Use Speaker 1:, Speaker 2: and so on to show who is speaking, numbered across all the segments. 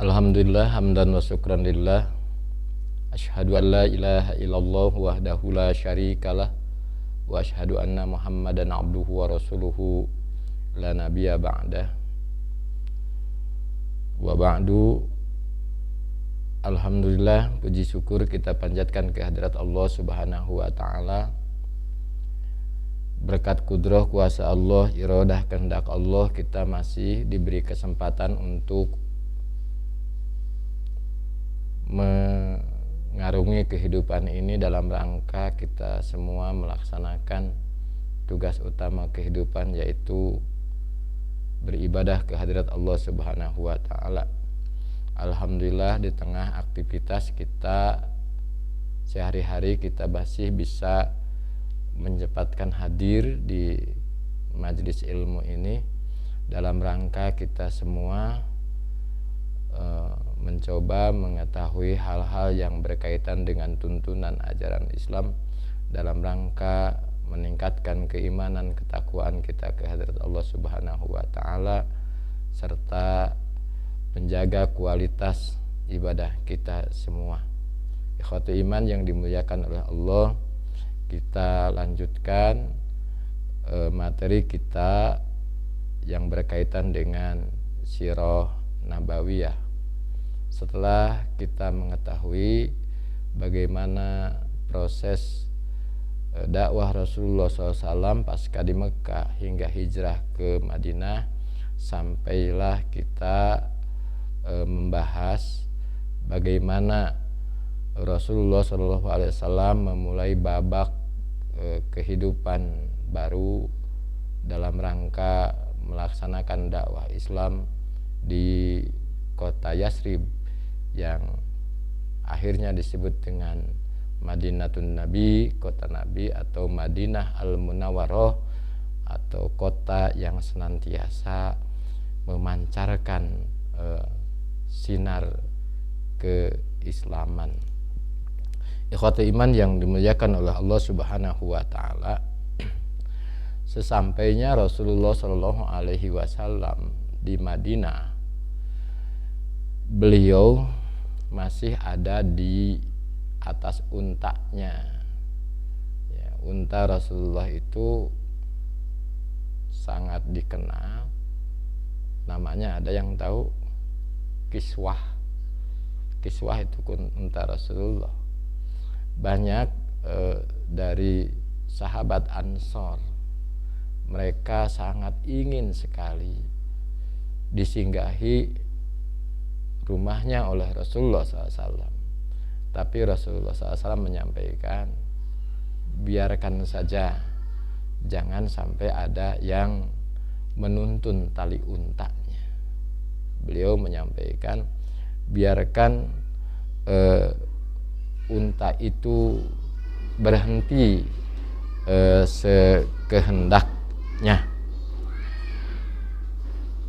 Speaker 1: Alhamdulillah hamdan wa syukran lillah. Asyhadu an la ilaha illallah wahdahu la syarikalah wa asyhadu anna Muhammadan abduhu wa rasuluhu la nabiyya ba'dah. Wa ba'du. Alhamdulillah, puji syukur kita panjatkan kehadirat Allah Subhanahu wa taala. Berkat kudrah kuasa Allah, iradah kehendak Allah, kita masih diberi kesempatan untuk mengarungi kehidupan ini dalam rangka kita semua melaksanakan tugas utama kehidupan, yaitu beribadah kehadirat Allah Subhanahu wa taala. Alhamdulillah, di tengah aktivitas kita sehari-hari kita masih bisa menyempatkan hadir di majelis ilmu ini dalam rangka kita semua mencoba mengetahui hal-hal yang berkaitan dengan tuntunan ajaran Islam dalam rangka meningkatkan keimanan, ketakwaan kita kehadirat Allah Subhanahu wa taala serta menjaga kualitas ibadah kita semua. Ikhwatu iman yang dimuliakan oleh Allah, kita lanjutkan materi kita yang berkaitan dengan sirah nabawiyah. Setelah kita mengetahui bagaimana proses dakwah Rasulullah SAW pasca di Mekah hingga hijrah ke Madinah, sampailah kita membahas bagaimana Rasulullah SAW memulai babak kehidupan baru dalam rangka melaksanakan dakwah Islam di kota Yasrib yang akhirnya disebut dengan Madinatun Nabi, kota Nabi, atau Madinah Al-Munawwarah, atau kota yang senantiasa memancarkan sinar keislaman. Ikhwatu iman yang dimuliakan oleh Allah Subhanahu wa taala, sesampainya Rasulullah Shallallahu alaihi wasallam di Madinah, beliau masih ada di atas untanya. Ya, unta Rasulullah itu sangat dikenal. Namanya ada yang tahu? Kiswah. Kiswah itu unta Rasulullah. Banyak dari sahabat Ansor, mereka sangat ingin sekali disinggahi rumahnya oleh Rasulullah SAW. Tapi Rasulullah SAW menyampaikan, biarkan saja, jangan sampai ada yang menuntun tali untanya. Beliau menyampaikan, biarkan unta itu berhenti sekehendaknya.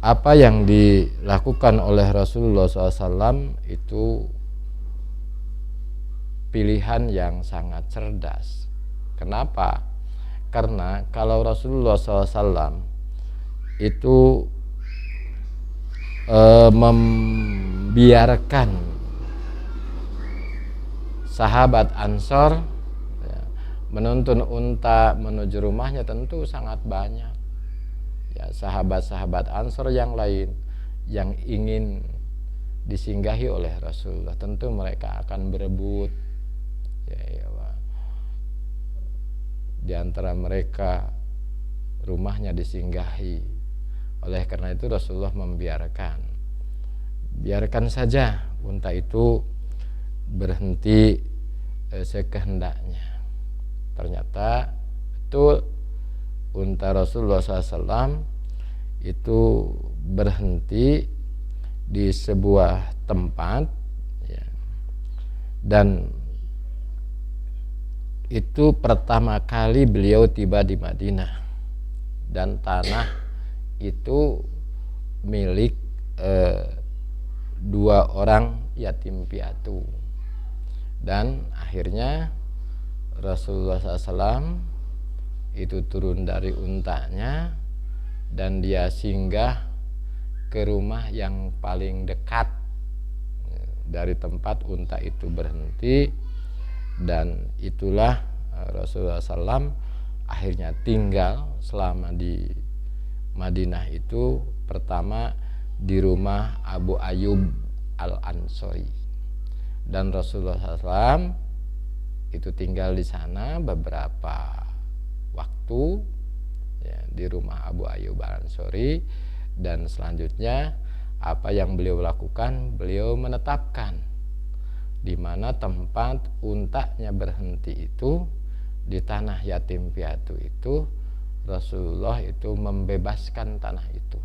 Speaker 1: Apa yang dilakukan oleh Rasulullah SAW itu pilihan yang sangat cerdas. Kenapa? Karena kalau Rasulullah SAW itu membiarkan sahabat Ansor menuntun unta menuju rumahnya, tentu sangat banyak ya sahabat-sahabat Ansor yang lain yang ingin disinggahi oleh Rasulullah. Tentu mereka akan berebut ya, di antara mereka rumahnya disinggahi. Oleh karena itu Rasulullah biarkan saja unta itu berhenti sekehendaknya. Ternyata betul unta Rasulullah SAW itu berhenti di sebuah tempat ya, dan itu pertama kali beliau tiba di Madinah, dan tanah itu milik dua orang yatim piatu. Dan akhirnya Rasulullah SAW itu turun dari untanya dan dia singgah ke rumah yang paling dekat dari tempat unta itu berhenti, dan itulah Rasulullah SAW akhirnya tinggal selama di Madinah itu pertama di rumah Abu Ayyub Al-Ansori, dan Rasulullah SAW itu tinggal di sana beberapa waktu ya, di rumah Abu Ayyub Al-Ansori, dan selanjutnya apa yang beliau lakukan, beliau menetapkan di mana tempat untanya berhenti itu di tanah yatim piatu itu. Rasulullah itu membebaskan tanah itu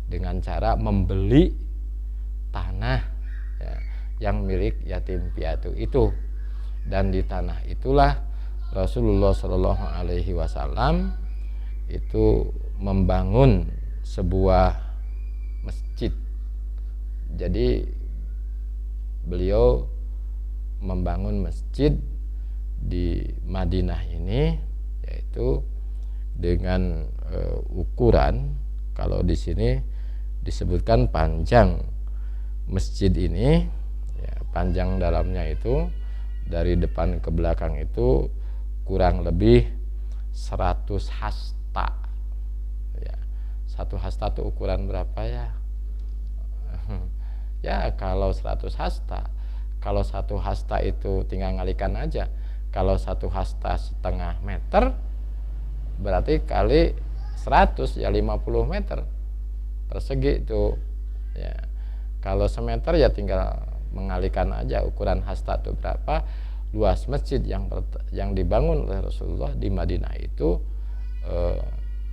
Speaker 1: dengan cara membeli tanah ya, yang milik yatim piatu itu, dan di tanah itulah Rasulullah Shallallahu Alaihi Wasallam itu membangun sebuah masjid. Jadi beliau membangun masjid di Madinah ini, yaitu dengan ukuran, kalau di sini disebutkan panjang masjid ini ya, panjang dalamnya itu dari depan ke belakang itu kurang lebih 100 hasta ya. 1 hasta itu ukuran berapa ya? Ya kalau 100 hasta, kalau 1 hasta itu tinggal ngalikan aja, kalau 1 hasta setengah meter berarti kali 100 ya 50 meter persegi itu ya. Kalau semeter ya tinggal mengalikan aja ukuran hasta itu berapa. Luas masjid yang dibangun oleh Rasulullah di Madinah itu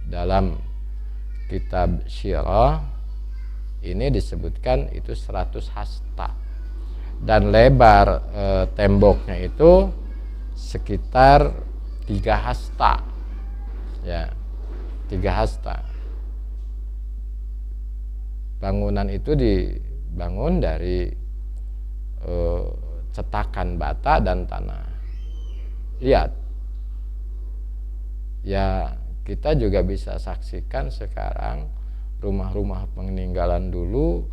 Speaker 1: dalam kitab Syirah ini disebutkan itu 100 hasta, dan lebar temboknya itu sekitar 3 hasta ya, 3 hasta. Bangunan itu dibangun dari cetakan bata dan tanah liat ya. Kita juga bisa saksikan sekarang rumah-rumah peninggalan dulu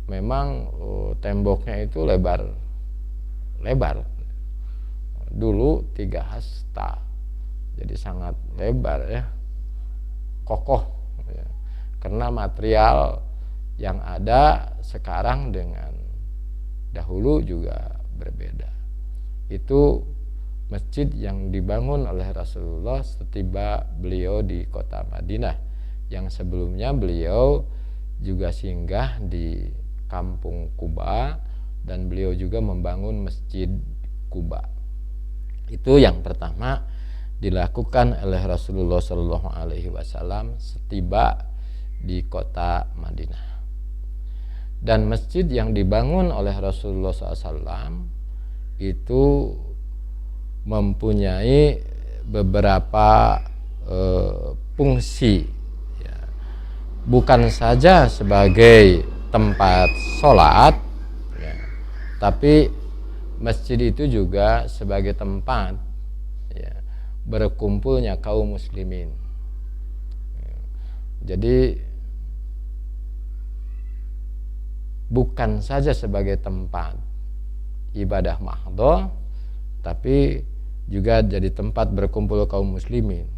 Speaker 1: memang temboknya itu lebar dulu 3 hasta, jadi sangat lebar ya, kokoh ya. Karena material yang ada sekarang dengan dahulu juga berbeda. Itu masjid yang dibangun oleh Rasulullah setiba beliau di kota Madinah, yang sebelumnya beliau juga singgah di kampung Quba, dan beliau juga membangun masjid Quba. Itu yang pertama dilakukan oleh Rasulullah Shallallahu Alaihi Wasallam setiba di kota Madinah. Dan masjid yang dibangun oleh Rasulullah SAW itu mempunyai beberapa fungsi ya. Bukan saja sebagai tempat sholat ya, tapi masjid itu juga sebagai tempat ya, berkumpulnya kaum muslimin. Jadi bukan saja sebagai tempat ibadah mahdhah, tapi juga jadi tempat berkumpul kaum muslimin.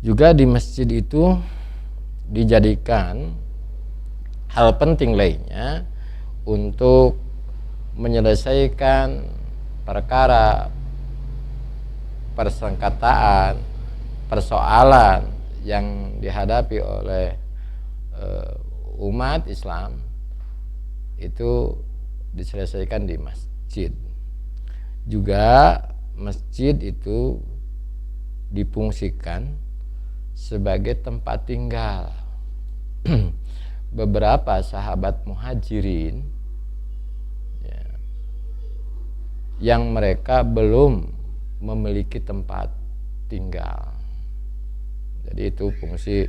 Speaker 1: Juga di masjid itu dijadikan hal penting lainnya untuk menyelesaikan perkara persengketaan, persoalan yang dihadapi oleh umat Islam, itu diselesaikan di masjid. Juga masjid itu difungsikan sebagai tempat tinggal beberapa sahabat muhajirin ya, yang mereka belum memiliki tempat tinggal. Jadi itu fungsi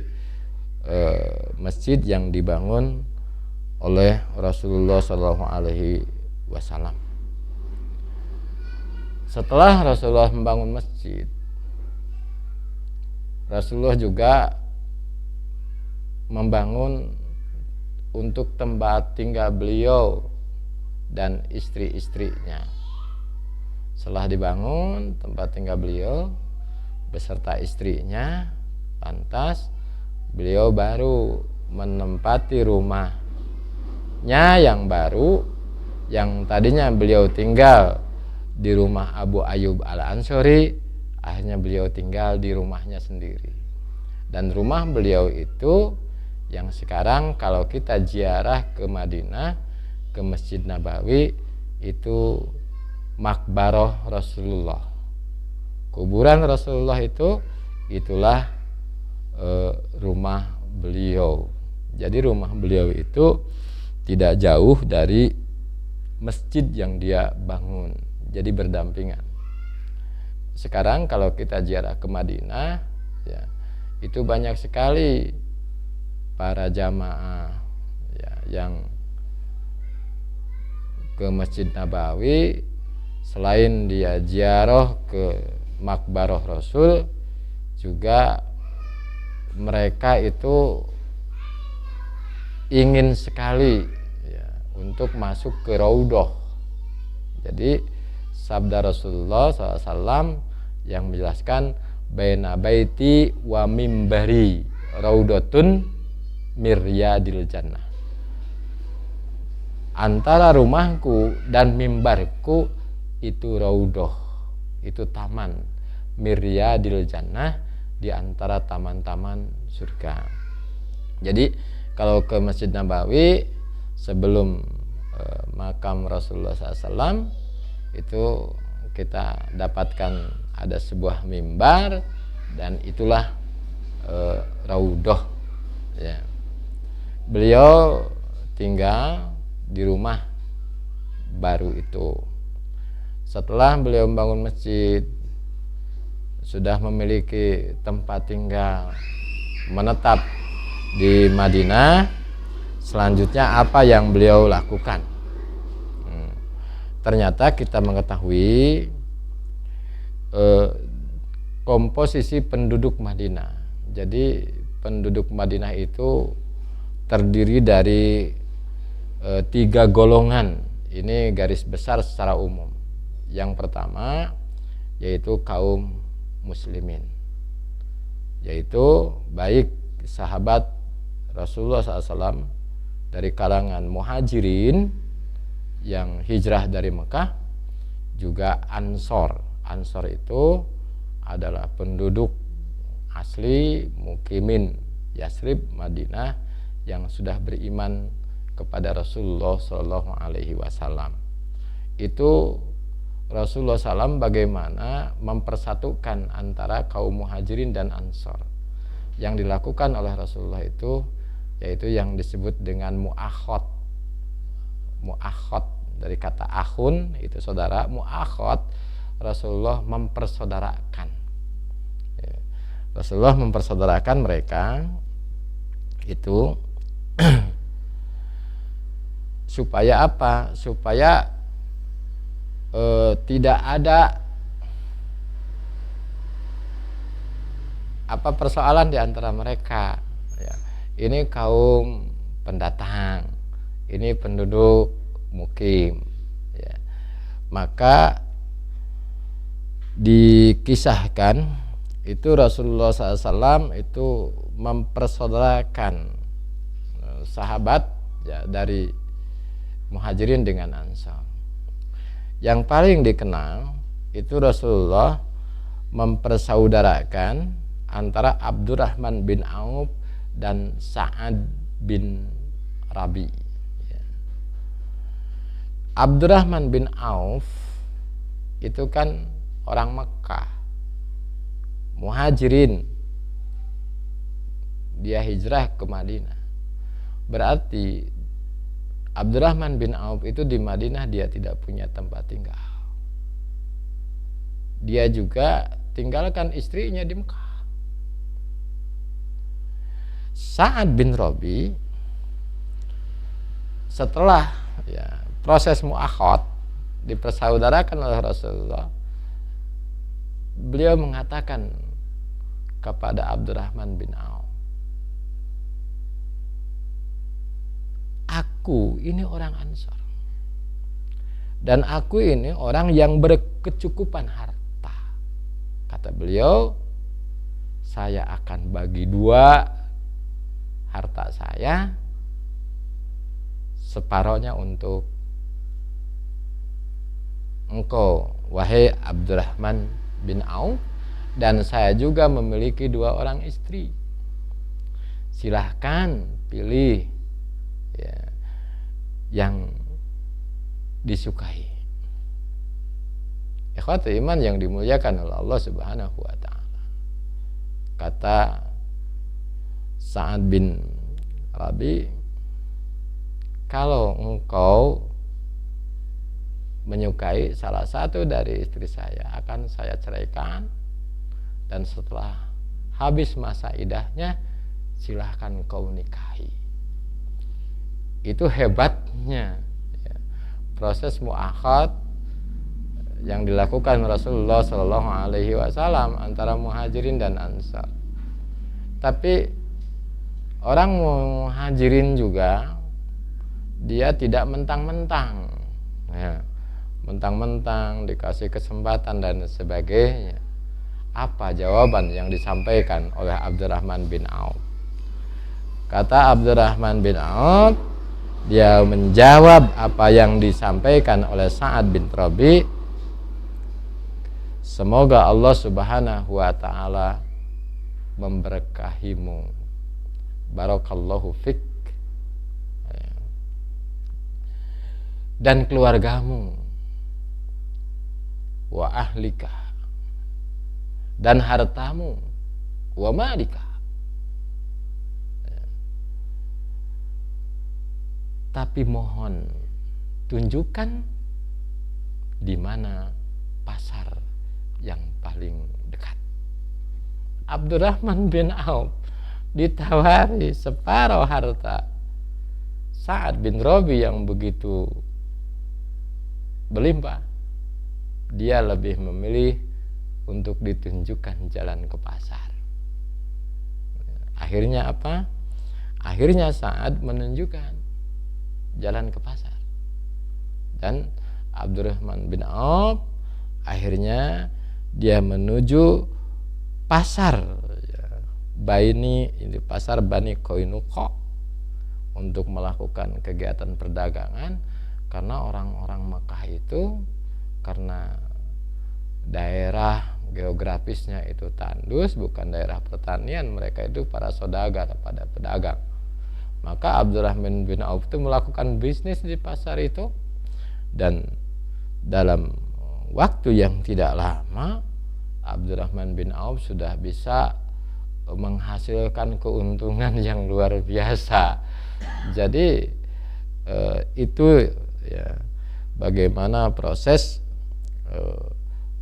Speaker 1: masjid yang dibangun oleh Rasulullah Shallallahu Alaihi Wasallam. Setelah Rasulullah membangun masjid, Rasulullah juga membangun untuk tempat tinggal beliau dan istri-istrinya. Setelah dibangun tempat tinggal beliau beserta istrinya, lantas beliau baru menempati rumahnya yang baru, yang tadinya beliau tinggal di rumah Abu Ayyub Al-Ansori, akhirnya beliau tinggal di rumahnya sendiri. Dan rumah beliau itu yang sekarang kalau kita ziarah ke Madinah, ke Masjid Nabawi, itu makbaroh Rasulullah, kuburan Rasulullah. Itulah rumah beliau. Jadi rumah beliau itu tidak jauh dari masjid yang dia bangun, jadi berdampingan. Sekarang kalau kita ziarah ke Madinah, ya, itu banyak sekali para jamaah ya, yang ke Masjid Nabawi. Selain dia ziarah ke makbaroh Rasul, juga mereka itu ingin sekali ya, untuk masuk ke Raudhah. Jadi sabda Rasulullah SAW yang menjelaskan baina baiti wa mimbari raudhatun miryadil jannah, antara rumahku dan mimbarku itu raudhah, itu taman miryadil jannah, di antara taman-taman surga. Jadi kalau ke Masjid Nabawi sebelum makam Rasulullah SAW itu kita dapatkan ada sebuah mimbar, dan itulah raudhah ya. Beliau tinggal di rumah baru itu. Setelah beliau membangun masjid, sudah memiliki tempat tinggal, menetap di Madinah, selanjutnya apa yang beliau lakukan? Ternyata kita mengetahui komposisi penduduk Madinah. Jadi penduduk Madinah itu terdiri dari 3 golongan. Ini garis besar secara umum. Yang pertama yaitu kaum muslimin, yaitu baik sahabat Rasulullah SAW dari kalangan muhajirin yang hijrah dari Mekah, juga ansor. Ansor itu adalah penduduk asli mukimin Yasrib, Madinah, yang sudah beriman kepada Rasulullah SAW. Itu Rasulullah SAW bagaimana mempersatukan antara kaum muhajirin dan ansor. Yang dilakukan oleh Rasulullah itu yaitu yang disebut dengan mu'akhot. Mu'akhot dari kata akhun, itu saudara. Mu'akhot, Rasulullah mempersaudarakan. Rasulullah mempersaudarakan mereka itu supaya apa? Supaya tidak ada persoalan di antara mereka ya. Ini kaum pendatang, ini penduduk mukim ya. Maka dikisahkan itu Rasulullah SAW itu mempersaudarakan sahabat ya, dari muhajirin dengan ansar. Yang paling dikenal itu Rasulullah mempersaudarakan antara Abdurrahman bin Auf dan Sa'ad bin Rabi ya. Abdurrahman bin Auf itu kan orang Mekah, muhajirin, dia hijrah ke Madinah. Berarti Abdurrahman bin Auf itu di Madinah dia tidak punya tempat tinggal. Dia juga tinggalkan istrinya di Mekah. Sa'ad bin Rabi setelah ya, proses mu'akhot dipersaudarakan oleh Rasulullah, beliau mengatakan kepada Abdurrahman bin Auf, aku ini orang Ansor, dan aku ini orang yang berkecukupan harta. Kata beliau, saya akan bagi dua harta saya, separohnya untuk engkau wahai Abdurrahman bin Auf, dan saya juga memiliki 2 orang istri. Silahkan pilih ya, yang disukai. Ikhwati iman yang dimuliakan oleh Allah Subhanahu wa taala. Kata Sa'ad bin Rabi, kalau engkau menyukai salah satu dari istri saya, akan saya ceraikan, dan setelah habis masa idahnya silahkan kau nikahi. Itu hebatnya ya, proses muakhad yang dilakukan Rasulullah Shallallahu Alaihi Wasallam antara muhajirin dan ansar. Tapi orang muhajirin juga dia tidak mentang-mentang ya, mentang-mentang dikasih kesempatan dan sebagainya. Apa jawaban yang disampaikan oleh Abdurrahman bin Auf? Kata Abdurrahman bin Auf, dia menjawab apa yang disampaikan oleh Sa'ad bin Rabi. Semoga Allah Subhanahu wa taala memberkahimu, barakallahu fik, dan keluargamu, wa ahlika, dan hartamu, wa malika. Tapi mohon tunjukkan di mana pasar yang paling dekat. Abdurrahman bin Auf ditawari separuh harta Sa'ad bin Rabi yang begitu berlimpah. Dia lebih memilih untuk ditunjukkan jalan ke pasar. Akhirnya apa? Akhirnya Sa'ad menunjukkan jalan ke pasar, dan Abdurrahman bin Auf akhirnya dia menuju pasar ini pasar Bani Qainuqa untuk melakukan kegiatan perdagangan, karena orang-orang Mekah itu karena daerah geografisnya itu tandus, bukan daerah pertanian, mereka itu para saudagar, pada pedagang. Maka Abdurrahman bin Auf itu melakukan bisnis di pasar itu, dan dalam waktu yang tidak lama Abdurrahman bin Auf sudah bisa menghasilkan keuntungan yang luar biasa. Jadi itu ya, bagaimana proses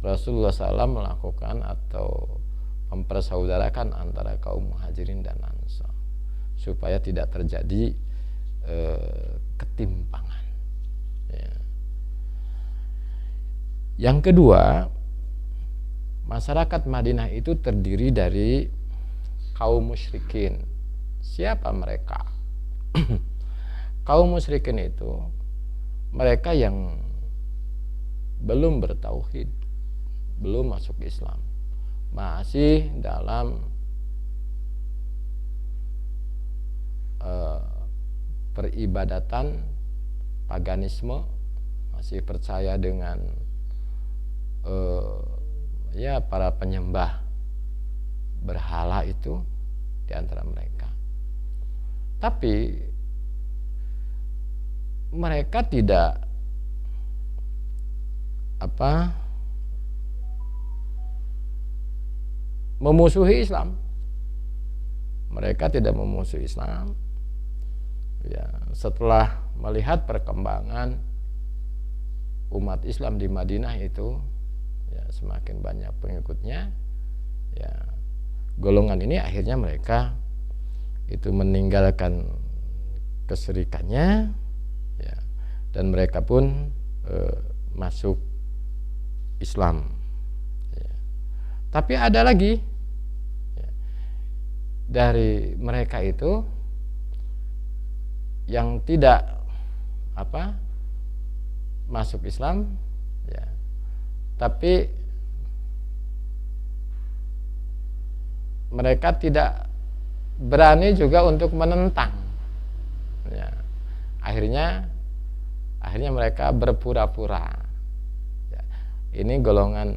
Speaker 1: Rasulullah SAW melakukan atau mempersaudarakan antara kaum muhajirin dan ansar, supaya tidak terjadi ketimpangan ya. Yang kedua, masyarakat Madinah itu terdiri dari kaum musyrikin. Siapa mereka? Kaum musyrikin itu mereka yang belum bertauhid, belum masuk Islam, masih dalam peribadatan paganisme, masih percaya dengan ya para penyembah berhala itu di antara mereka. Tapi mereka tidak memusuhi Islam. Mereka tidak memusuhi Islam. Ya, setelah melihat perkembangan umat Islam di Madinah itu ya semakin banyak pengikutnya, ya golongan ini akhirnya mereka itu meninggalkan kesyirikannya ya, dan mereka pun masuk Islam ya. Tapi ada lagi ya, dari mereka itu yang tidak masuk Islam, ya, tapi mereka tidak berani juga untuk menentang, ya. Akhirnya mereka berpura-pura, ya. Ini golongan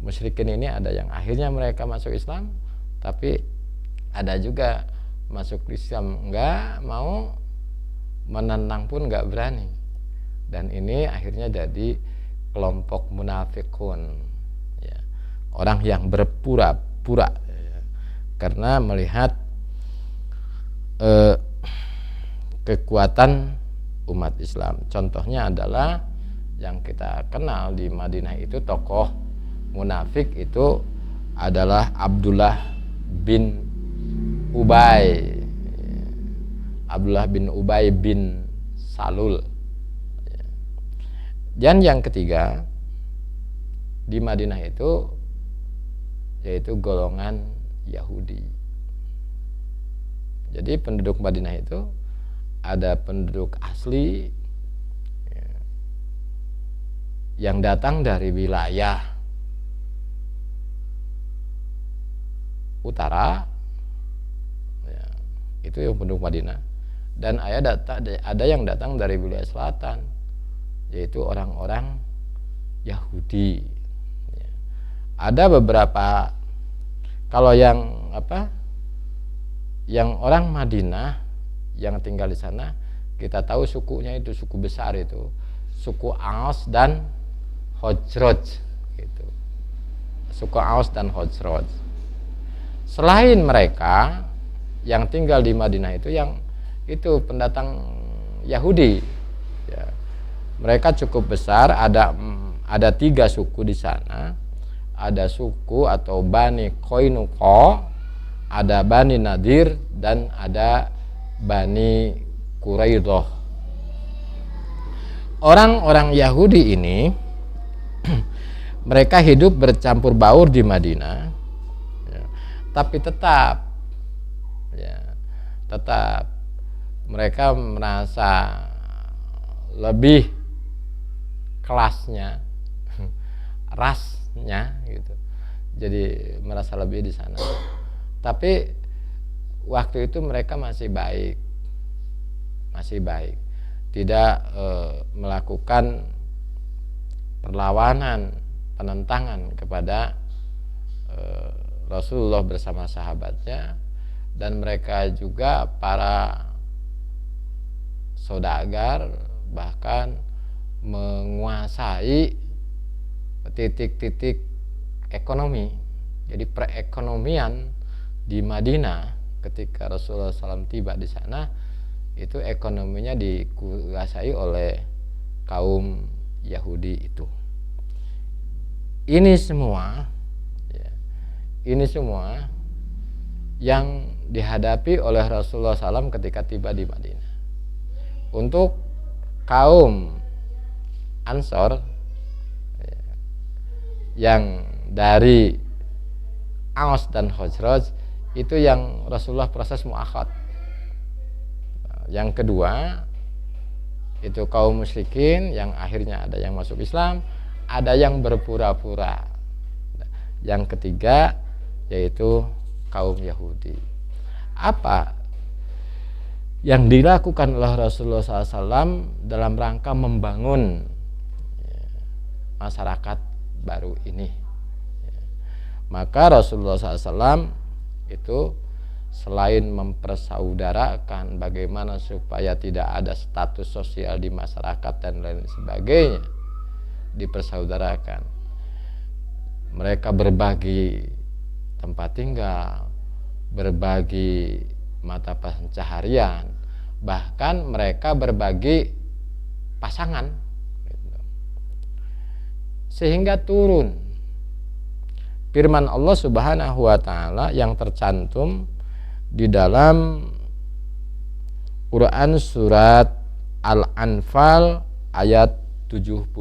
Speaker 1: musyrikin ini ada yang akhirnya mereka masuk Islam, tapi ada juga masuk Islam enggak mau menentang pun enggak berani. Dan ini akhirnya jadi kelompok munafikun, ya. Orang yang berpura-pura, ya, karena melihat kekuatan umat Islam. Contohnya adalah yang kita kenal di Madinah itu, tokoh munafik itu adalah Abdullah bin Ubay. Abdullah bin Ubay bin Salul. Dan yang ketiga di Madinah itu yaitu golongan Yahudi. Jadi penduduk Madinah itu ada penduduk asli, ya, yang datang dari wilayah utara, ya, itu yang penduduk Madinah. Dan ada yang datang dari wilayah selatan, yaitu orang-orang Yahudi, ya. Ada beberapa, kalau yang orang Madinah yang tinggal di sana, kita tahu sukunya itu suku besar, itu suku Aus dan Khazraj, gitu. Suku Aus dan Khazraj. Selain mereka yang tinggal di Madinah itu pendatang Yahudi, ya. Mereka cukup besar, ada 3 suku di sana. Ada suku atau Bani Qainuqa, ada Bani Nadir, dan ada Bani Quraidah. Orang-orang Yahudi ini mereka hidup bercampur baur di Madinah, ya, tapi tetap mereka merasa lebih kelasnya, rasnya, gitu. Jadi merasa lebih di sana. Tapi waktu itu mereka masih baik, tidak melakukan perlawanan, penentangan kepada Rasulullah bersama sahabatnya. Dan mereka juga para saudagar, bahkan menguasai titik-titik ekonomi. Jadi perekonomian di Madinah ketika Rasulullah SAW tiba di sana, itu ekonominya dikuasai oleh kaum Yahudi itu. Ini semua yang dihadapi oleh Rasulullah SAW ketika tiba di Madinah. Untuk kaum Ansor, yang dari Aus dan Khazraj, itu yang Rasulullah proses muakhad. Yang kedua itu kaum musyrikin, yang akhirnya ada yang masuk Islam, ada yang berpura-pura. Yang ketiga yaitu kaum Yahudi. Apa yang dilakukan oleh Rasulullah SAW dalam rangka membangun masyarakat baru ini? Maka Rasulullah SAW itu selain mempersaudarakan bagaimana supaya tidak ada status sosial di masyarakat dan lain sebagainya, dipersaudarakan. Mereka berbagi tempat tinggal, berbagi mata pencaharian, bahkan mereka berbagi pasangan, sehingga turun firman Allah Subhanahu wa taala yang tercantum di dalam Quran surat Al-Anfal ayat 75.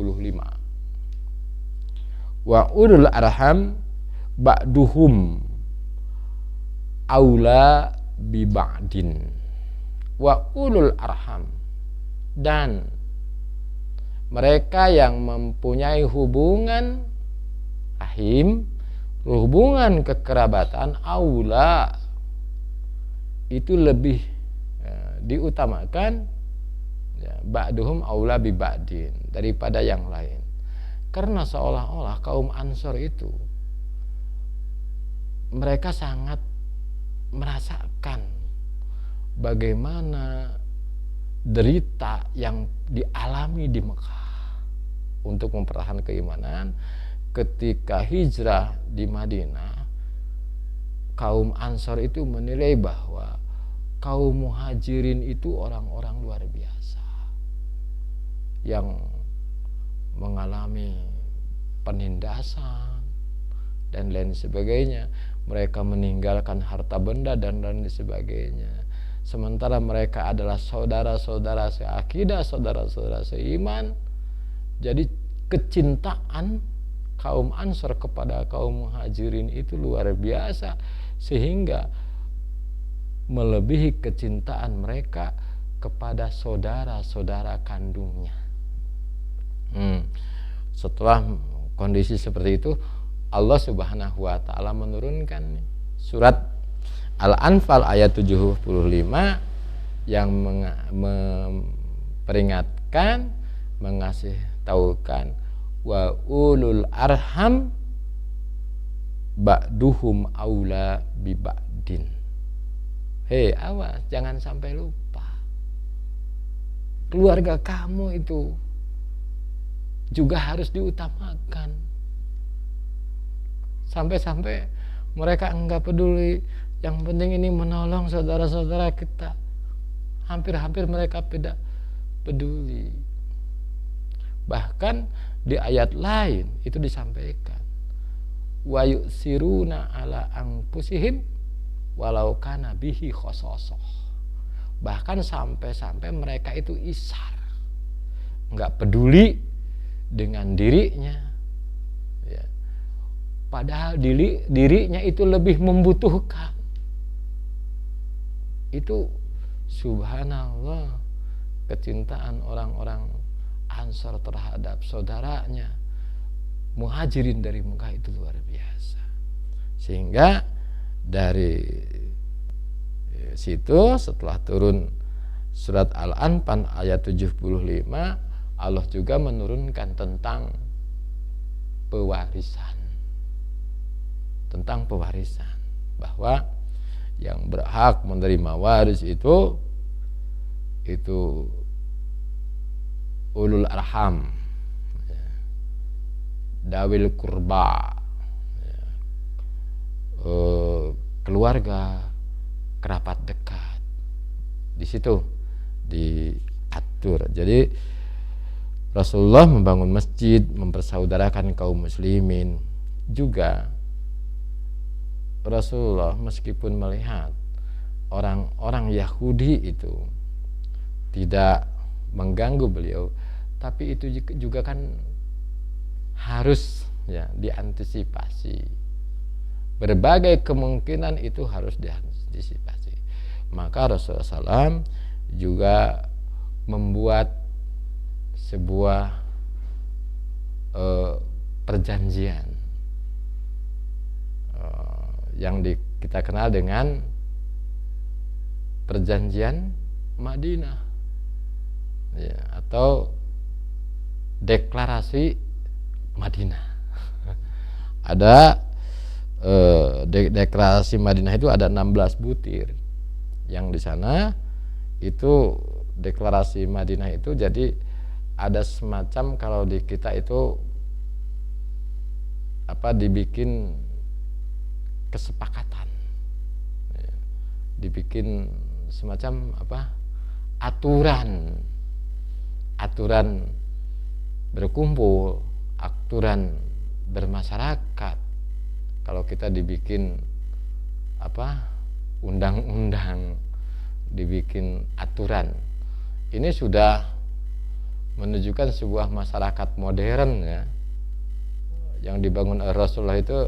Speaker 1: Wa ulul arham ba'duhum aula bi ba'din wa ulul arham, dan mereka yang mempunyai hubungan rahim, hubungan kekerabatan, aula, itu lebih diutamakan, ya, ba'duhum aula bi ba'din, daripada yang lain. Karena seolah-olah kaum Ansor itu mereka sangat merasakan bagaimana derita yang dialami di Mekah untuk mempertahankan keimanan. Ketika hijrah di Madinah, kaum Ansor itu menilai bahwa kaum Muhajirin itu orang-orang luar biasa yang mengalami penindasan dan lain sebagainya. Mereka meninggalkan harta benda dan lain sebagainya. Sementara mereka adalah saudara-saudara seakidah, saudara-saudara seiman. Jadi kecintaan kaum Ansor kepada kaum Muhajirin itu luar biasa, sehingga melebihi kecintaan mereka kepada saudara-saudara kandungnya. Setelah kondisi seperti itu, Allah Subhanahu wa taala menurunkan surat Al-Anfal ayat 75 yang memperingatkan, mengasih taukan wa ulul arham ba'duhum aula bi ba'din. Hei, awas, jangan sampai lupa. Keluarga kamu itu juga harus diutamakan. Sampai-sampai mereka enggak peduli, yang penting ini menolong saudara-saudara kita. Hampir-hampir mereka tidak peduli. Bahkan di ayat lain itu disampaikan, wa yusiruna ala anfusihim walau kana bihi khososoh. Bahkan sampai-sampai mereka itu isar, enggak peduli dengan dirinya, ya. Padahal dirinya itu lebih membutuhkan. Itu subhanallah, kecintaan orang-orang Ansor terhadap saudaranya Muhajirin dari Mekah itu luar biasa. Sehingga dari situ, setelah turun surat Al-Anfal ayat 75, Allah juga menurunkan tentang pewarisan. Tentang pewarisan, bahwa yang berhak menerima waris itu ulul arham, dawil kurba, keluarga kerabat dekat. Di situ diatur. Jadi Rasulullah membangun masjid, mempersaudarakan kaum muslimin. Juga Rasulullah meskipun melihat orang-orang Yahudi itu tidak mengganggu beliau, tapi itu juga kan harus, ya, diantisipasi. Berbagai kemungkinan itu harus diantisipasi. Maka Rasulullah SAW juga membuat sebuah perjanjian yang kita kenal dengan perjanjian Madinah, ya, atau deklarasi Madinah. Ada deklarasi Madinah itu ada 16 butir. Yang di sana itu deklarasi Madinah itu, jadi ada semacam, kalau di kita itu dibikin kesepakatan, ya, dibikin semacam aturan berkumpul, aturan bermasyarakat. Kalau kita dibikin undang-undang, dibikin aturan, ini sudah menunjukkan sebuah masyarakat modern, ya, yang dibangun oleh Rasulullah itu,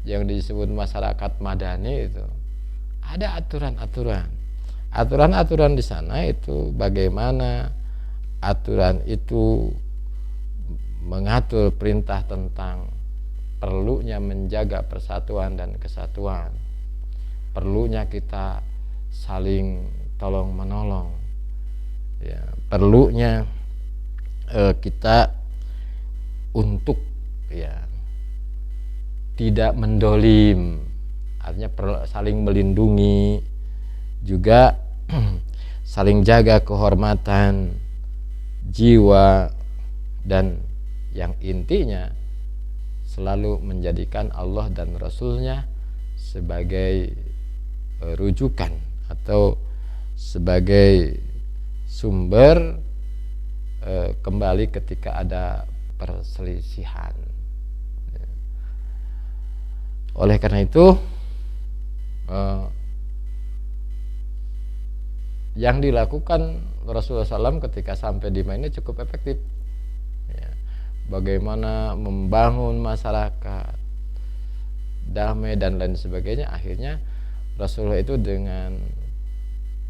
Speaker 1: yang disebut masyarakat madani itu. Ada aturan-aturan, Aturan-aturan di sana itu bagaimana aturan itu mengatur perintah tentang perlunya menjaga persatuan dan kesatuan, perlunya kita saling tolong menolong, ya, perlunya kita untuk ya tidak mendolim, artinya saling melindungi, juga saling jaga kehormatan jiwa, dan yang intinya selalu menjadikan Allah dan Rasulnya sebagai rujukan atau sebagai sumber kembali ketika ada perselisihan. Oleh karena itu yang dilakukan Rasulullah SAW ketika sampai di Madinah cukup efektif. Ya, bagaimana membangun masyarakat damai dan lain sebagainya. Akhirnya Rasulullah itu dengan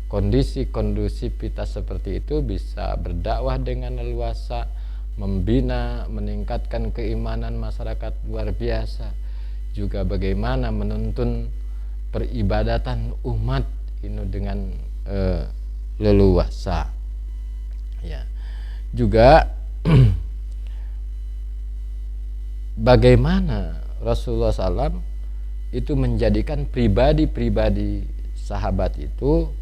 Speaker 1: kondisi kondusivitas seperti itu bisa berdakwah dengan leluasa, membina, meningkatkan keimanan masyarakat luar biasa. Juga bagaimana menuntun peribadatan umat ini dengan leluasa. Ya. Juga bagaimana Rasulullah SAW itu menjadikan pribadi-pribadi sahabat itu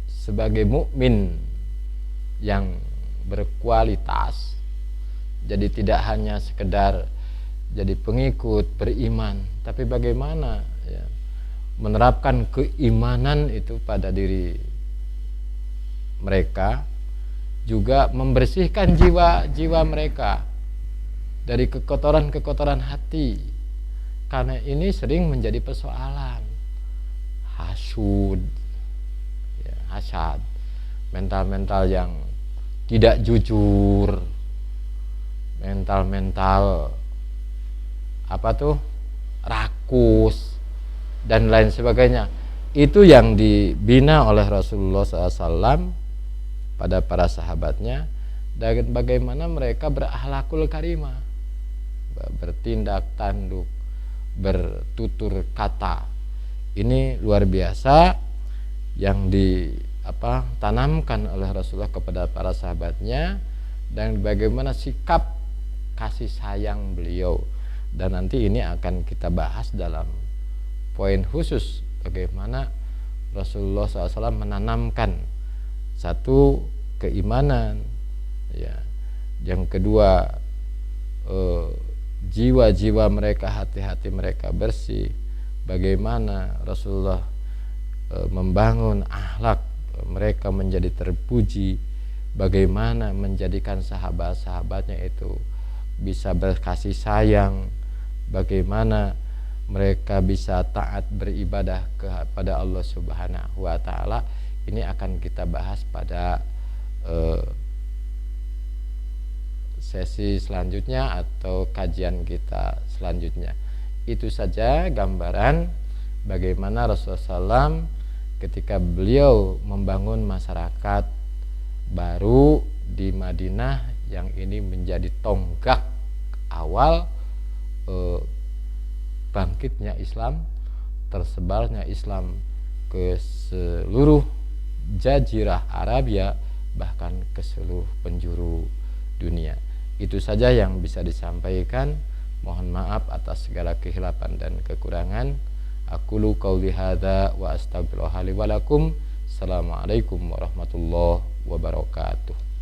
Speaker 1: sebagai mukmin yang berkualitas. Jadi tidak hanya sekedar jadi pengikut beriman, tapi bagaimana ya, menerapkan keimanan itu pada diri mereka, juga membersihkan jiwa-jiwa mereka dari kekotoran-kekotoran hati, karena ini sering menjadi persoalan hasud, ya, hasad, mental-mental yang tidak jujur, mental-mental rakus dan lain sebagainya. Itu yang dibina oleh Rasulullah SAW pada para sahabatnya, dan bagaimana mereka berakhlakul karimah, bertindak tanduk, bertutur kata. Ini luar biasa yang ditanamkan oleh Rasulullah kepada para sahabatnya, dan bagaimana sikap kasih sayang beliau. Dan nanti ini akan kita bahas dalam poin khusus bagaimana Rasulullah SAW menanamkan satu keimanan, ya, yang kedua jiwa-jiwa mereka, hati-hati mereka bersih, bagaimana Rasulullah membangun akhlak mereka menjadi terpuji, bagaimana menjadikan sahabat-sahabatnya itu bisa berkasih sayang, bagaimana mereka bisa taat beribadah kepada Allah Subhanahu wa taala. Ini akan kita bahas pada sesi selanjutnya atau kajian kita selanjutnya. Itu saja gambaran bagaimana Rasulullah SAW ketika beliau membangun masyarakat baru di Madinah, yang ini menjadi tonggak awal bangkitnya Islam, tersebarnya Islam ke seluruh jazirah Arabia, bahkan ke seluruh penjuru dunia. Itu saja yang bisa disampaikan. Mohon maaf atas segala kehilapan dan kekurangan. Aqulu qauli hadza wa astaghfirullaha li wa lakum. Assalamualaikum warahmatullahi wabarakatuh.